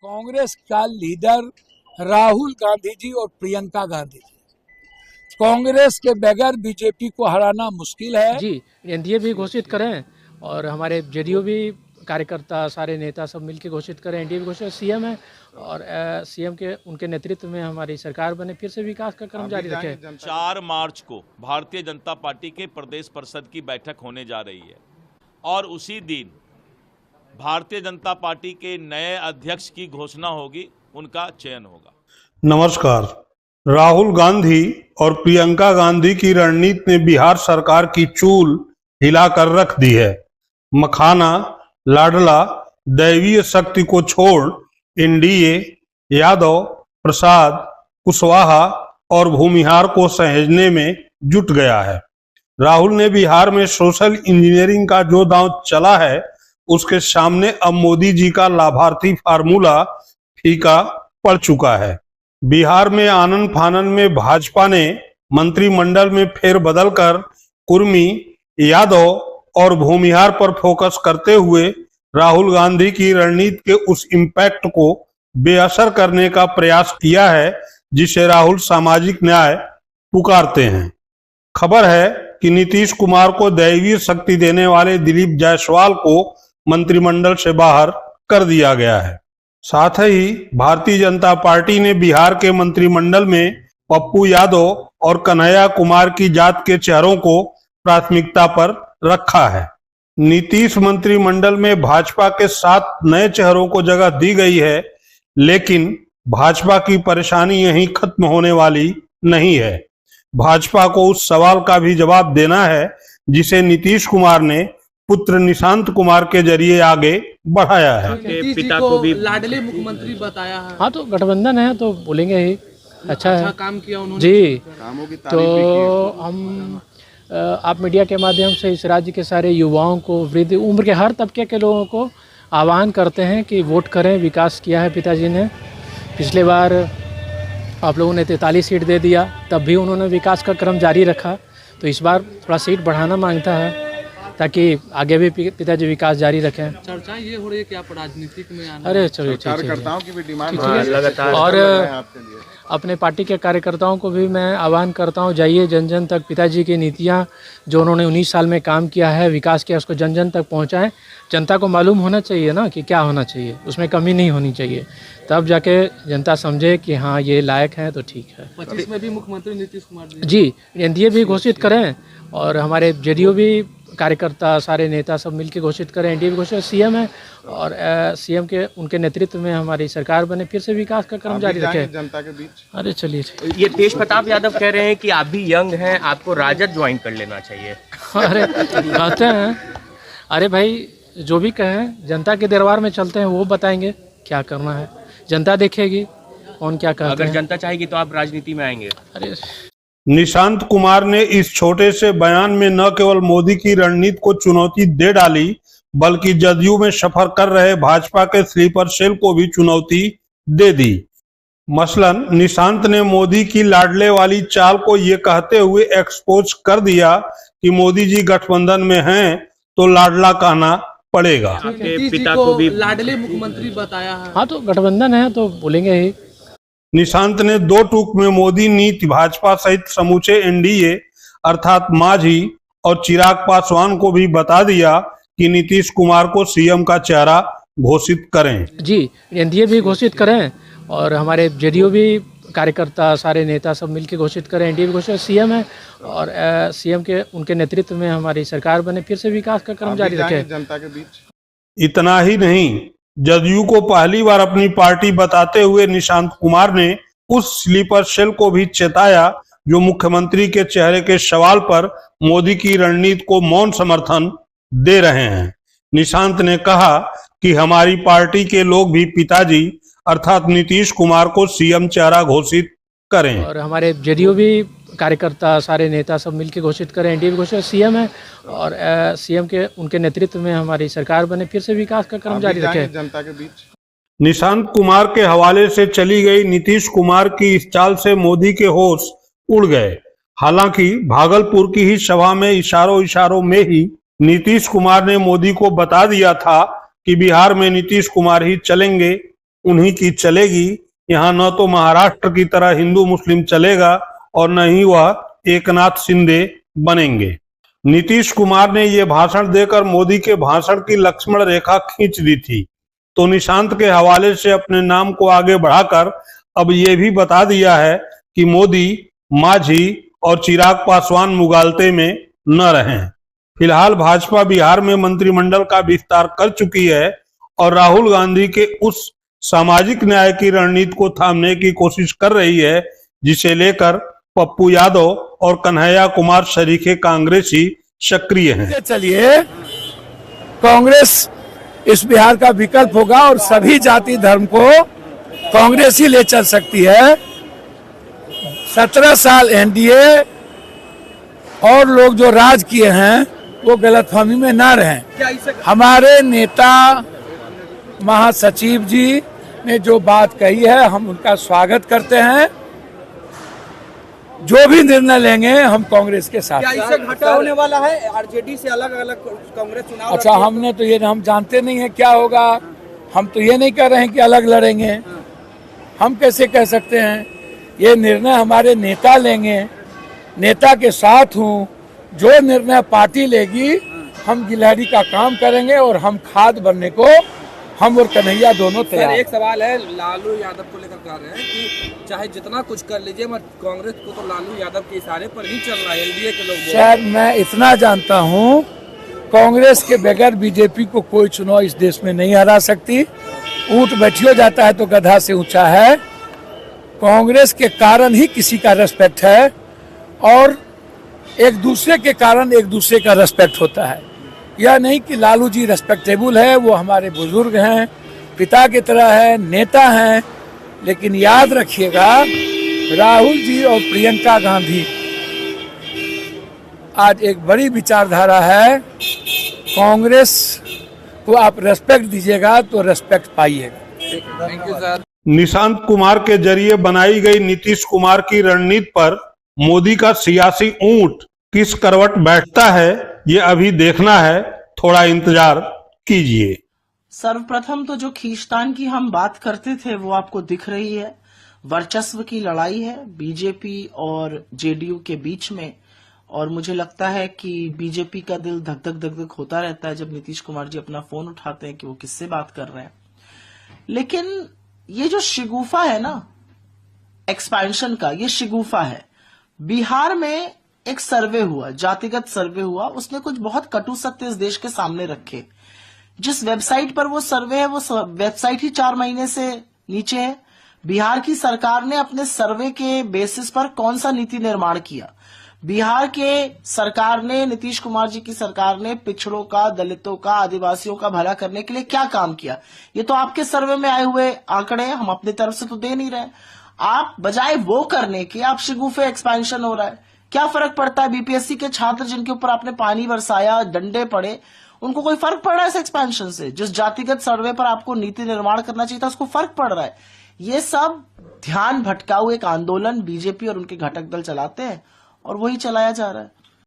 कांग्रेस का लीडर राहुल गांधी जी और प्रियंका गांधी जी। कांग्रेस के बगैर बीजेपी को हराना मुश्किल है। जी, एनडीए भी घोषित करें और हमारे जेडीयू भी कार्यकर्ता सारे नेता सब मिलकर घोषित करें। एनडीए भी घोषित, सीएम है और सीएम के उनके नेतृत्व में हमारी सरकार बने, फिर से विकास का क्रम जारी रखें। 4 मार्च को भारतीय जनता पार्टी के प्रदेश परिषद की बैठक होने जा रही है और उसी दिन भारतीय जनता पार्टी के नए अध्यक्ष की घोषणा होगी, उनका चयन होगा। नमस्कार। राहुल गांधी और प्रियंका गांधी की रणनीति ने बिहार सरकार की चूल हिलाकर रख दी है। मखाना, लाडला, दैवीय शक्ति को छोड़ एनडीए यादव, प्रसाद, कुशवाहा और भूमिहार को सहेजने में जुट गया है। राहुल ने बिहार में सोशल इंजीनियरिंग का जो दांव चला है, उसके सामने अब मोदी जी का लाभार्थी फार्मूला फीका पड़ चुका है। बिहार में आनन फानन में भाजपा ने मंत्रिमंडल में फेरबदल कर कुर्मी, यादव और भूमिहार पर फोकस करते हुए राहुल गांधी की रणनीति के उस इम्पैक्ट को बेअसर करने का प्रयास किया है जिसे राहुल सामाजिक न्याय पुकारते हैं। खबर है कि नीतीश कुमार को दैवीय शक्ति देने वाले दिलीप जायसवाल को मंत्रिमंडल से बाहर कर दिया गया है। साथ ही भारतीय जनता पार्टी ने बिहार के मंत्रिमंडल में पप्पू यादव और कन्हैया कुमार की जात के चेहरों को प्राथमिकता पर रखा है। नीतीश मंत्रिमंडल में भाजपा के 7 नए चेहरों को जगह दी गई है, लेकिन भाजपा की परेशानी यहीं खत्म होने वाली नहीं है। भाजपा को उस सवाल का भी जवाब देना है जिसे नीतीश कुमार ने पुत्र निशांत कुमार के जरिए आगे बढ़ाया है। पिता को भी लाडले मुख्यमंत्री बताया है। हाँ, तो गठबंधन है तो बोलेंगे ही अच्छा है, काम किया उन्होंने जी। तो हम आप मीडिया के माध्यम से इस राज्य के सारे युवाओं को, वृद्ध उम्र के हर तबके के लोगों को आह्वान करते हैं कि वोट करें। विकास किया है पिताजी ने। पिछले बार आप लोगों ने 43 सीट दे दिया, तब भी उन्होंने विकास का क्रम जारी रखा। तो इस बार थोड़ा सीट बढ़ाना मांगता है ताकि आगे भी पिताजी विकास जारी रखें। चर्चा ये हो रही है कि आप राजनीतिक में आना। अरे चलिए, कार्यकर्ताओं की भी डिमांड लगातार। और अपने पार्टी के कार्यकर्ताओं को भी मैं आह्वान करता हूं, जाइए जन जन तक। पिताजी की नीतियां जो उन्होंने 19 साल में काम किया है, विकास किया, उसको जन जन तक पहुंचाएं। जनता को मालूम होना चाहिए ना कि क्या होना चाहिए, उसमें कमी नहीं होनी चाहिए। तब जाके जनता समझे कि हाँ ये लायक है तो ठीक है। 25 में भी मुख्यमंत्री नीतीश कुमार जी, एनडीए भी घोषित करें और हमारे जेडीयू भी कार्यकर्ता सारे नेता सब मिलकर घोषित करें। एनडीए भी घोषित, सीएम है और सीएम के उनके नेतृत्व में हमारी सरकार बने, फिर से विकास का क्रम जारी रखें जनता के बीच। अरे चलिए। ये तेज प्रताप यादव कह रहे हैं कि आप भी यंग हैं, आपको राजद ज्वाइन कर लेना चाहिए। अरे कहते हैं, अरे भाई जो भी कहें, जनता के दरबार में चलते हैं, वो बताएंगे क्या करना है, जनता देखेगी कौन क्या कहते हैं। अगर जनता चाहेगी तो आप राजनीति में आएंगे। अरे निशांत कुमार ने इस छोटे से बयान में न केवल मोदी की रणनीति को चुनौती दे डाली, बल्कि जदयू में सफर कर रहे भाजपा के स्लीपर सेल को भी चुनौती दे दी। मसलन निशांत ने मोदी की लाडले वाली चाल को ये कहते हुए एक्सपोज कर दिया कि मोदी जी गठबंधन में हैं तो लाडला कहना पड़ेगा। पिता को भी लाडले मुख्यमंत्री बताया है। हाँ, तो गठबंधन है तो बोलेंगे ही। निशांत ने 2 टूक में मोदी नीति, भाजपा सहित समूचे एनडीए अर्थात मांझी और चिराग पासवान को भी बता दिया कि नीतीश कुमार को सीएम का चेहरा घोषित करें। जी, एनडीए भी घोषित करें और हमारे जेडीयू भी कार्यकर्ता सारे नेता सब मिलकर घोषित करें। एनडीए भी घोषित, सीएम है और सीएम के उनके नेतृत्व में हमारी सरकार बने, फिर से विकास का क्रम जारी रखें जनता के बीच। इतना ही नहीं, जदयू को पहली बार अपनी पार्टी बताते हुए निशांत कुमार ने उस स्लीपर सेल को भी चेताया जो मुख्यमंत्री के चेहरे के सवाल पर मोदी की रणनीति को मौन समर्थन दे रहे हैं। निशांत ने कहा कि हमारी पार्टी के लोग भी पिताजी अर्थात नीतीश कुमार को सीएम चेहरा घोषित करें। और हमारे जेडीयू भी कार्यकर्ता सारे नेता सब मिलकर घोषित करें। एनडीए भी घोषित, सीएम है और सीएम के उनके नेतृत्व में हमारी सरकार बने, फिर से विकास का क्रम जारी रखें। जनता के बीच। निशांत कुमार के हवाले से चली गई नीतीश कुमार की इस चाल से मोदी के होश उड़ गए। हालांकि भागलपुर की ही सभा में इशारों में ही नीतीश कुमार ने मोदी को बता दिया था कि बिहार में नीतीश कुमार ही चलेंगे उन्हीं की चलेगी। यहाँ न तो महाराष्ट्र की तरह हिंदू मुस्लिम चलेगा और न ही वह एकनाथ शिंदे बनेंगे। नीतीश कुमार ने ये भाषण देकर मोदी के भाषण की लक्ष्मण रेखा खींच दी थी, तो निशांत के हवाले से अपने नाम को आगे बढ़ाकर अब ये भी बता दिया है कि मोदी, मांझी और चिराग पासवान मुगालते में न रहें। फिलहाल भाजपा बिहार में मंत्रिमंडल का विस्तार कर चुकी है और राहुल गांधी के उस सामाजिक न्याय की रणनीति को थामने की कोशिश कर रही है जिसे लेकर पप्पू यादव और कन्हैया कुमार सरीखे कांग्रेसी सक्रिय हैं। चलिए, कांग्रेस इस बिहार का विकल्प होगा और सभी जाति धर्म को कांग्रेस ही ले चल सकती है। 17 साल एनडीए और लोग जो राज किए हैं वो गलतफहमी में ना रहें। हमारे नेता महासचिव जी ने जो बात कही है हम उनका स्वागत करते हैं। जो भी निर्णय लेंगे हम कांग्रेस के साथ। क्या इससे घाटा होने वाला है? आरजेडी से अलग अलग कांग्रेस चुनाव अच्छा, हमने तो ये हम जानते नहीं है क्या होगा। हम तो ये नहीं कह रहे हैं कि अलग लड़ेंगे। हम कैसे कह सकते हैं? ये निर्णय हमारे नेता लेंगे। नेता के साथ हूँ, जो निर्णय पार्टी लेगी हम गिलहरी का काम करेंगे और हम खाद बनने को हम और कन्हैया दोनों तैयार। एक सवाल है, लालू यादव को लेकर कह रहे हैं कि चाहे जितना कुछ कर लीजिए मगर कांग्रेस को तो लालू यादव के इशारे पर ही चल रहा है। एनडीए के लोग शायद मैं इतना जानता हूँ, कांग्रेस के बगैर बीजेपी को कोई चुनाव इस देश में नहीं हरा सकती। ऊंट बैठियो जाता है तो गधा से ऊंचा है। कांग्रेस के कारण ही किसी का रेस्पेक्ट है और एक दूसरे के कारण एक दूसरे का रेस्पेक्ट होता है। यह नहीं कि लालू जी रेस्पेक्टेबल है, वो हमारे बुजुर्ग हैं, पिता की तरह है, नेता हैं, लेकिन याद रखिएगा राहुल जी और प्रियंका गांधी आज एक बड़ी विचारधारा है। कांग्रेस को आप रेस्पेक्ट दीजिएगा तो रेस्पेक्ट पाइएगा। Thank you sir. Nishant Kumar के जरिए बनाई गई नीतीश कुमार की रणनीति पर मोदी का सियासी ऊंट किस करवट बैठता है ये अभी देखना है। थोड़ा इंतजार कीजिए। सर्वप्रथम तो जो खींचतान की हम बात करते थे वो आपको दिख रही है। वर्चस्व की लड़ाई है बीजेपी और जेडीयू के बीच में, और मुझे लगता है कि बीजेपी का दिल धक धक धक धक होता रहता है जब नीतीश कुमार जी अपना फोन उठाते हैं कि वो किससे बात कर रहे हैं। लेकिन ये जो शिगुफा है ना एक्सपेंशन का, ये शिगुफा है। बिहार में एक सर्वे हुआ, जातिगत सर्वे हुआ, उसने कुछ बहुत कटु सत्य इस देश के सामने रखे। जिस वेबसाइट पर वो सर्वे है वो वेबसाइट ही 4 महीने से नीचे है। बिहार की सरकार ने अपने सर्वे के बेसिस पर कौन सा नीति निर्माण किया? बिहार के सरकार ने, नीतीश कुमार जी की सरकार ने पिछड़ों का, दलितों का, आदिवासियों का भला करने के लिए क्या काम किया? ये तो आपके सर्वे में आए हुए आंकड़े हैं, हम अपनी तरफ से तो दे नहीं रहे। आप बजाय वो करने के आप शिगुफे एक्सपेंशन हो रहा है। क्या फर्क पड़ता है? बीपीएससी के छात्र जिनके ऊपर आपने पानी बरसाया, डंडे पड़े, उनको कोई फर्क पड़ रहा है इस एक्सपेंशन से? जिस जातिगत सर्वे पर आपको नीति निर्माण करना चाहिए था उसको फर्क पड़ रहा है। ये सब ध्यान भटकाऊ एक आंदोलन बीजेपी और उनके घटक दल चलाते हैं और वही चलाया जा रहा है।